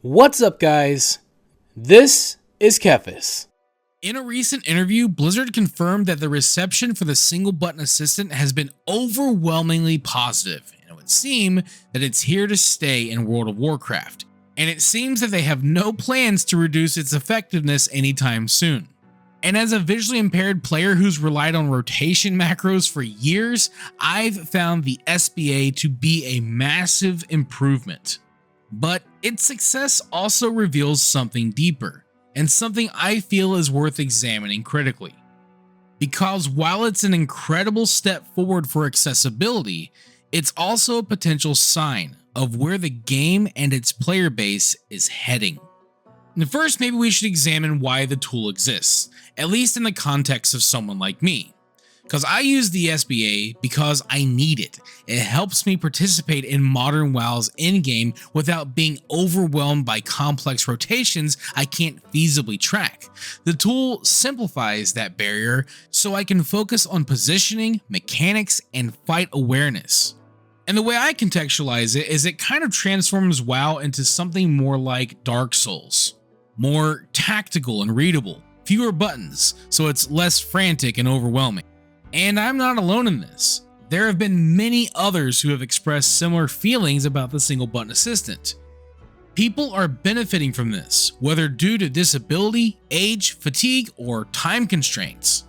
What's up, guys? This is Kephas. In a recent interview, Blizzard confirmed that the reception for the single button assistant has been overwhelmingly positive, and it would seem that it's here to stay in World of Warcraft, and it seems that they have no plans to reduce its effectiveness anytime soon. And as a visually impaired player who's relied on rotation macros for years, I've found the SBA to be a massive improvement. But its success also reveals something deeper, and something I feel is worth examining critically. Because while it's an incredible step forward for accessibility, it's also a potential sign of where the game and its player base is heading. And first, maybe we should examine why the tool exists, at least in the context of someone like me. Because I use the SBA because I need it. It helps me participate in modern WoW's endgame without being overwhelmed by complex rotations I can't feasibly track. The tool simplifies that barrier so I can focus on positioning, mechanics, and fight awareness. And the way I contextualize it is it kind of transforms WoW into something more like Dark Souls. More tactical and readable, fewer buttons, so it's less frantic and overwhelming. And I'm not alone in this. There have been many others who have expressed similar feelings about the single button assistant. People are benefiting from this, whether due to disability, age, fatigue, or time constraints.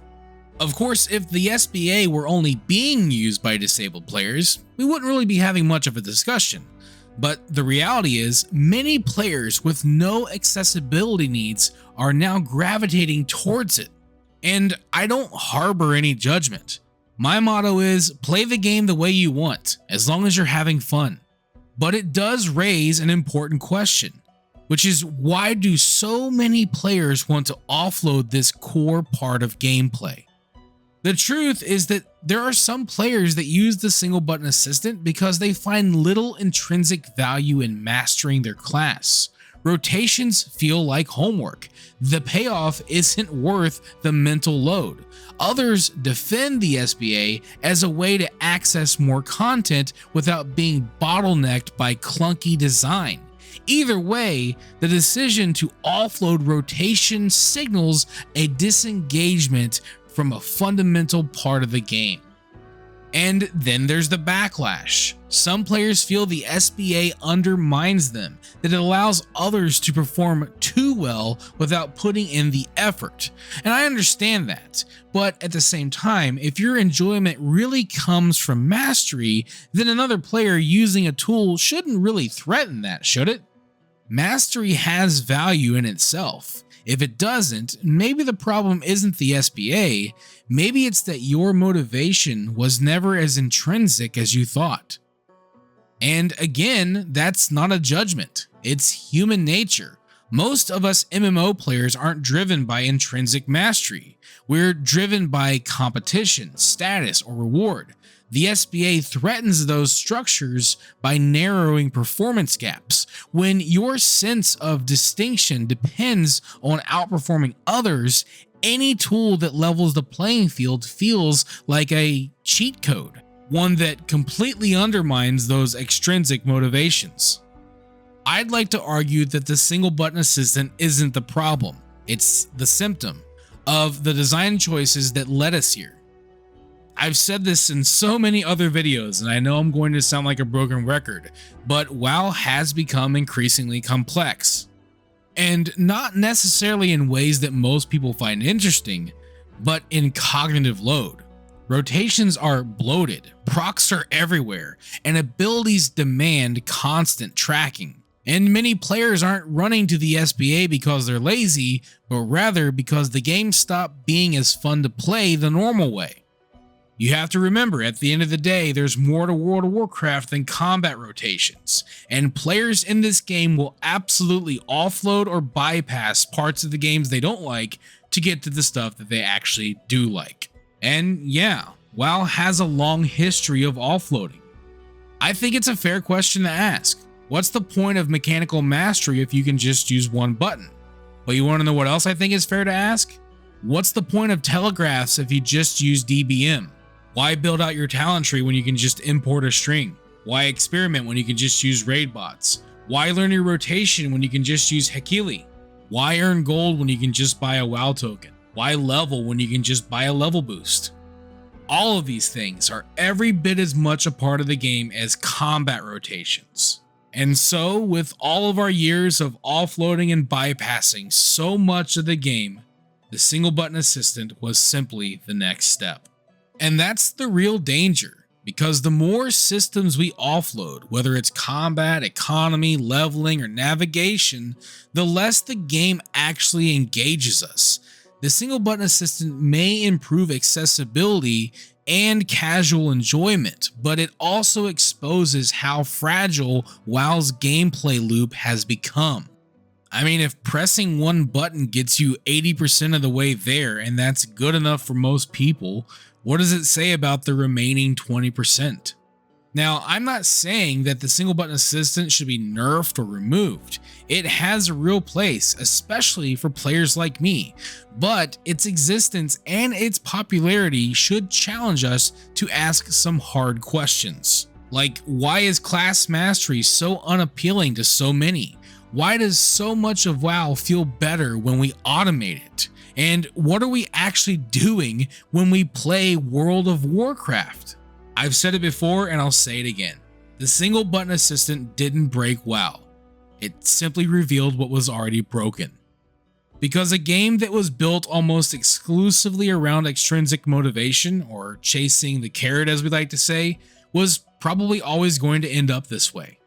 Of course, if the SBA were only being used by disabled players, we wouldn't really be having much of a discussion. But the reality is, many players with no accessibility needs are now gravitating towards it. And I don't harbor any judgment. My motto is, play the game the way you want, as long as you're having fun. But it does raise an important question, which is why do so many players want to offload this core part of gameplay? The truth is that there are some players that use the single button assistant because they find little intrinsic value in mastering their class. Rotations feel like homework. The payoff isn't worth the mental load. Others defend the SBA as a way to access more content without being bottlenecked by clunky design. Either way, the decision to offload rotation signals a disengagement from a fundamental part of the game. And then there's the backlash. Some players feel the SBA undermines them, that it allows others to perform too well without putting in the effort. And I understand that, but at the same time, if your enjoyment really comes from mastery, then another player using a tool shouldn't really threaten that, should it? Mastery has value in itself. If it doesn't, maybe the problem isn't the SBA, maybe it's that your motivation was never as intrinsic as you thought. And again, that's not a judgment, it's human nature. Most of us MMO players aren't driven by intrinsic mastery. We're driven by competition, status, or reward. The SBA threatens those structures by narrowing performance gaps. When your sense of distinction depends on outperforming others, any tool that levels the playing field feels like a cheat code, one that completely undermines those extrinsic motivations. I'd like to argue that the single button assistant isn't the problem, it's the symptom of the design choices that led us here. I've said this in so many other videos, and I know I'm going to sound like a broken record, but WoW has become increasingly complex. And not necessarily in ways that most people find interesting, but in cognitive load. Rotations are bloated, procs are everywhere, and abilities demand constant tracking. And many players aren't running to the SBA because they're lazy, but rather because the game stopped being as fun to play the normal way. You have to remember, at the end of the day, there's more to World of Warcraft than combat rotations, and players in this game will absolutely offload or bypass parts of the games they don't like to get to the stuff that they actually do like. And yeah, WoW has a long history of offloading. I think it's a fair question to ask. What's the point of mechanical mastery if you can just use one button? But you want to know what else I think is fair to ask? What's the point of telegraphs if you just use DBM? Why build out your talent tree when you can just import a string? Why experiment when you can just use raid bots? Why learn your rotation when you can just use Hekili? Why earn gold when you can just buy a WoW token? Why level when you can just buy a level boost? All of these things are every bit as much a part of the game as combat rotations. And so, with all of our years of offloading and bypassing so much of the game, the single button assistant was simply the next step. And that's the real danger, because the more systems we offload, whether it's combat, economy, leveling, or navigation, the less the game actually engages us. The single button assistant may improve accessibility and casual enjoyment, but it also exposes how fragile WoW's gameplay loop has become. I mean, if pressing one button gets you 80% of the way there, and that's good enough for most people, what does it say about the remaining 20%? Now, I'm not saying that the single button assistant should be nerfed or removed. It has a real place, especially for players like me, but its existence and its popularity should challenge us to ask some hard questions. Like, why is class mastery so unappealing to so many? Why does so much of WoW feel better when we automate it? And what are we actually doing when we play World of Warcraft? I've said it before and I'll say it again. The single button assistant didn't break WoW. It simply revealed what was already broken. Because a game that was built almost exclusively around extrinsic motivation, or chasing the carrot as we like to say, was probably always going to end up this way.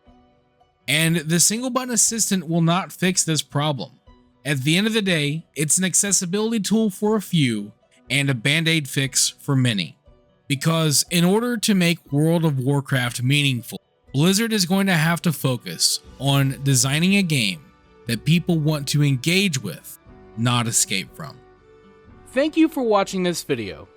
And the single button assistant will not fix this problem. At the end of the day, it's an accessibility tool for a few and a band-aid fix for many. Because in order to make World of Warcraft meaningful, Blizzard is going to have to focus on designing a game that people want to engage with, not escape from. Thank you for watching this video.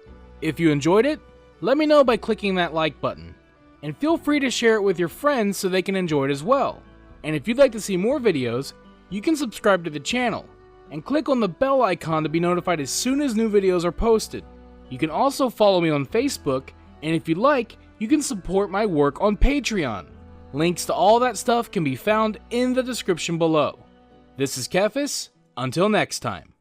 If you enjoyed it, let me know by clicking that like button. And feel free to share it with your friends so they can enjoy it as well. And if you'd like to see more videos, you can subscribe to the channel and click on the bell icon to be notified as soon as new videos are posted. You can also follow me on Facebook, and if you'd like, you can support my work on Patreon. Links to all that stuff can be found in the description below. This is Kephas. Until next time.